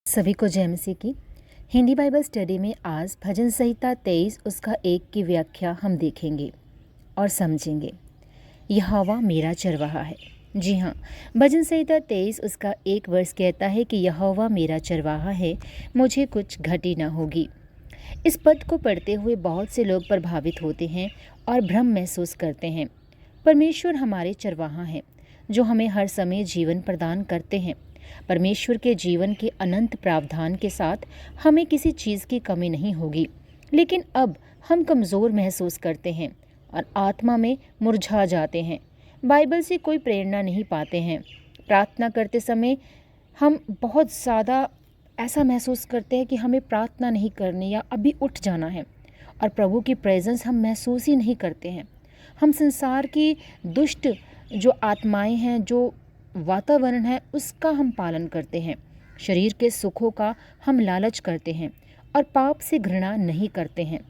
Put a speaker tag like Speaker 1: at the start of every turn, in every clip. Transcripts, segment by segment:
Speaker 1: सभी को जय मसीह की। हिंदी बाइबल स्टडी में आज भजन संहिता 23 उसका 1 की व्याख्या हम देखेंगे और समझेंगे। यहोवा मेरा चरवाहा है। जी हाँ, भजन संहिता 23 उसका 1 वर्ष कहता है कि यहोवा मेरा चरवाहा है, मुझे कुछ घटी न होगी। इस पद को पढ़ते हुए बहुत से लोग प्रभावित होते हैं और भ्रम महसूस करते हैं। परमेश्वर हमारे चरवाहा हैं जो हमें हर समय जीवन प्रदान करते हैं। परमेश्वर के जीवन के अनंत प्रावधान के साथ हमें किसी चीज़ की कमी नहीं होगी, लेकिन अब हम कमज़ोर महसूस करते हैं और आत्मा में मुरझा जाते हैं। बाइबल से कोई प्रेरणा नहीं पाते हैं। प्रार्थना करते समय हम बहुत ज़्यादा ऐसा महसूस करते हैं कि हमें प्रार्थना नहीं करनी या अभी उठ जाना है, और प्रभु की प्रेजेंस हम महसूस ही नहीं करते हैं। हम संसार की दुष्ट जो आत्माएं हैं, जो वातावरण है, उसका हम पालन करते हैं। शरीर के सुखों का हम लालच करते हैं और पाप से घृणा नहीं करते हैं,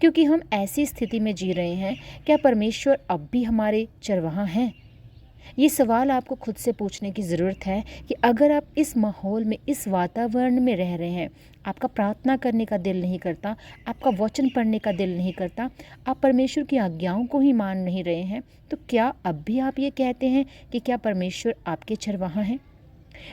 Speaker 1: क्योंकि हम ऐसी स्थिति में जी रहे हैं। क्या परमेश्वर अब भी हमारे चरवाहा हैं? ये सवाल आपको खुद से पूछने की ज़रूरत है कि अगर आप इस माहौल में, इस वातावरण में रह रहे हैं, आपका प्रार्थना करने का दिल नहीं करता, आपका वचन पढ़ने का दिल नहीं करता, आप परमेश्वर की आज्ञाओं को ही मान नहीं रहे हैं, तो क्या अब भी आप ये कहते हैं कि क्या परमेश्वर आपके चरवाहा हैं?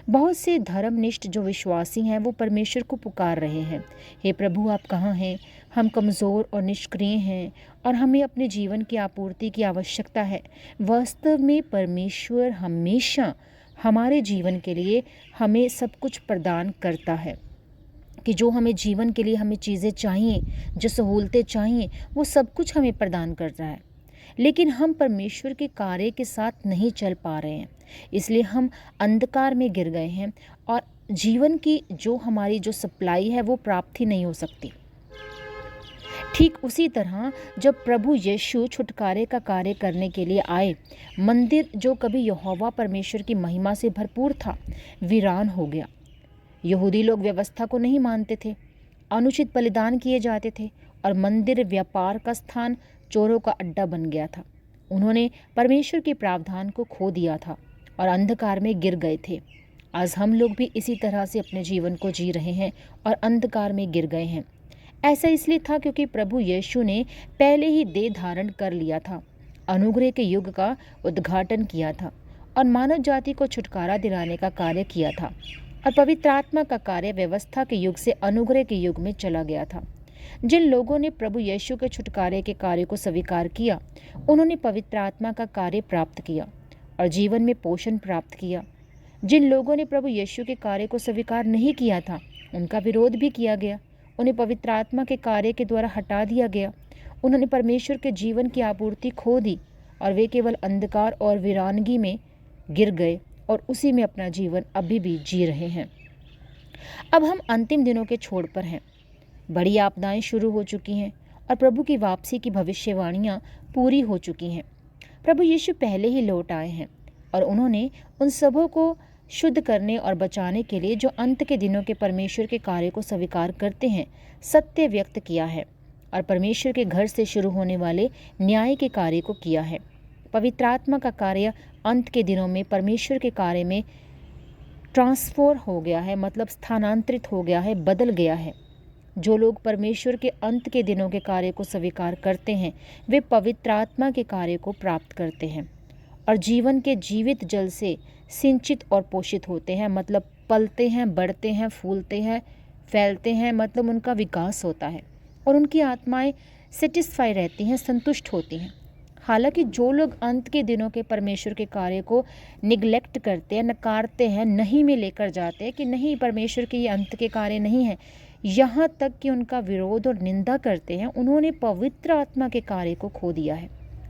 Speaker 1: बहुत से धर्मनिष्ठ जो विश्वासी हैं वो परमेश्वर को पुकार रहे हैं, हे प्रभु आप कहाँ हैं? हम कमज़ोर और निष्क्रिय हैं और हमें अपने जीवन की आपूर्ति की आवश्यकता है। वास्तव में परमेश्वर हमेशा हमारे जीवन के लिए हमें सब कुछ प्रदान करता है, कि जो हमें जीवन के लिए हमें चीज़ें चाहिए, जो सहूलतें चाहिए, वो सब कुछ हमें प्रदान कर रहा है। लेकिन हम परमेश्वर के कार्य के साथ नहीं चल पा रहे हैं, इसलिए हम अंधकार में गिर गए हैं और जीवन की जो हमारी जो सप्लाई है वो प्राप्त ही नहीं हो सकती। ठीक उसी तरह जब प्रभु यीशु छुटकारे का कार्य करने के लिए आए, मंदिर जो कभी यहोवा परमेश्वर की महिमा से भरपूर था, वीरान हो गया। यहूदी लोग व्यवस्था को नहीं मानते थे, अनुचित बलिदान किए जाते थे और मंदिर व्यापार का स्थान चोरों का अड्डा बन गया था। उन्होंने परमेश्वर के प्रावधान को खो दिया था और अंधकार में गिर गए थे। आज हम लोग भी इसी तरह से अपने जीवन को जी रहे हैं और अंधकार में गिर गए हैं। ऐसा इसलिए था क्योंकि प्रभु यीशु ने पहले ही देह धारण कर लिया था, अनुग्रह के युग का उद्घाटन किया था और मानव जाति को छुटकारा दिलाने का कार्य किया था, और पवित्र आत्मा का कार्य व्यवस्था के युग से अनुग्रह के युग में चला गया था। जिन लोगों ने प्रभु यीशु के छुटकारे के कार्य को स्वीकार किया, उन्होंने पवित्र आत्मा का कार्य प्राप्त किया और जीवन में पोषण प्राप्त किया। जिन लोगों ने प्रभु यीशु के कार्य को स्वीकार नहीं किया था, उनका विरोध भी किया गया, उन्हें पवित्र आत्मा के कार्य के द्वारा हटा दिया गया। उन्होंने परमेश्वर के जीवन की आपूर्ति खो दी और वे केवल अंधकार और वीरानगी में गिर गए और उसी में अपना जीवन अभी भी जी रहे हैं। अब हम अंतिम दिनों के छोर पर हैं। बड़ी आपदाएं शुरू हो चुकी हैं और प्रभु की वापसी की भविष्यवाणियां पूरी हो चुकी हैं। प्रभु यीशु पहले ही लौट आए हैं और उन्होंने उन सबों को शुद्ध करने और बचाने के लिए जो अंत के दिनों के परमेश्वर के कार्य को स्वीकार करते हैं, सत्य व्यक्त किया है और परमेश्वर के घर से शुरू होने वाले न्याय के कार्य को किया है। पवित्र आत्मा का कार्य अंत के दिनों में परमेश्वर के कार्य में ट्रांसफर हो गया है, मतलब स्थानांतरित हो गया है, बदल गया है। जो लोग परमेश्वर के अंत के दिनों के कार्य को स्वीकार करते हैं, वे पवित्र आत्मा के कार्य को प्राप्त करते हैं और जीवन के जीवित जल से सिंचित और पोषित होते हैं, मतलब पलते हैं, बढ़ते हैं, फूलते हैं, फैलते हैं, मतलब उनका विकास होता है और उनकी आत्माएं सेटिस्फाई रहती हैं, संतुष्ट होती हैं। हालांकि जो लोग अंत के दिनों के परमेश्वर के कार्य को निगलेक्ट करते हैं, नकारते हैं, नहीं में लेकर जाते हैं कि नहीं, परमेश्वर के ये अंत के कार्य नहीं है, यहाँ तक कि उनका विरोध और निंदा करते हैं, उन्होंने पवित्र आत्मा के कार्य को खो दिया है।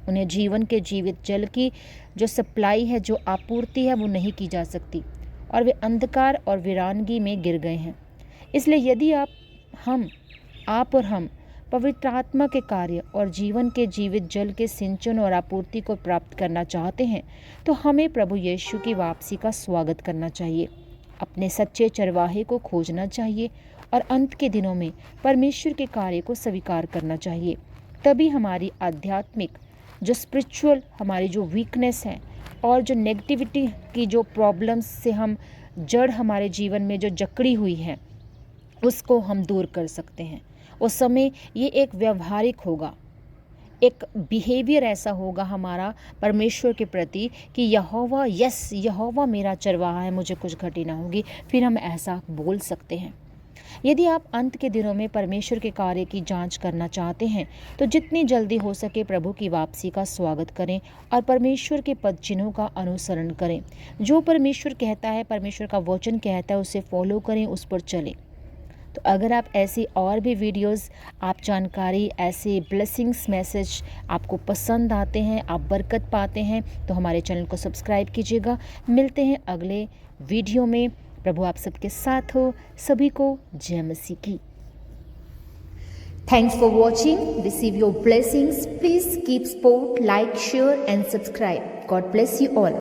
Speaker 1: उन्हें जीवन के जीवित जल की जो सप्लाई है, जो आपूर्ति है, वो नहीं की जा सकती और वे अंधकार और वीरानगी में गिर गए हैं। इसलिए यदि आप और हम पवित्र आत्मा के कार्य और जीवन के जीवित जल के सिंचन और आपूर्ति को प्राप्त करना चाहते हैं, तो हमें प्रभु यीशु की वापसी का स्वागत करना चाहिए, अपने सच्चे चरवाहे को खोजना चाहिए और अंत के दिनों में परमेश्वर के कार्य को स्वीकार करना चाहिए। तभी हमारी आध्यात्मिक जो स्पिरिचुअल हमारी जो वीकनेस है और जो नेगेटिविटी की जो प्रॉब्लम्स से हम जड़ हमारे जीवन में जो जकड़ी हुई है उसको हम दूर कर सकते हैं। उस समय ये एक व्यवहारिक होगा, एक बिहेवियर ऐसा होगा हमारा परमेश्वर के प्रति कि यहोवा, यस यहोवा मेरा चरवाहा है, मुझे कुछ घटी ना होगी, फिर हम ऐसा बोल सकते हैं। यदि आप अंत के दिनों में परमेश्वर के कार्य की जांच करना चाहते हैं तो जितनी जल्दी हो सके प्रभु की वापसी का स्वागत करें और परमेश्वर के पद चिन्हों का अनुसरण करें। जो परमेश्वर कहता है, परमेश्वर का वचन कहता है, उसे फॉलो करें, उस पर चलें। तो अगर आप ऐसी और भी वीडियोस, आप जानकारी, ऐसे ब्लेसिंग्स मैसेज आपको पसंद आते हैं, आप बरकत पाते हैं, तो हमारे चैनल को सब्सक्राइब कीजिएगा। मिलते हैं अगले वीडियो में। प्रभु आप सबके साथ हो। सभी को जय मसीह की। Thanks for watching. Receive your blessings. Please keep support, like, share and subscribe. God bless you all.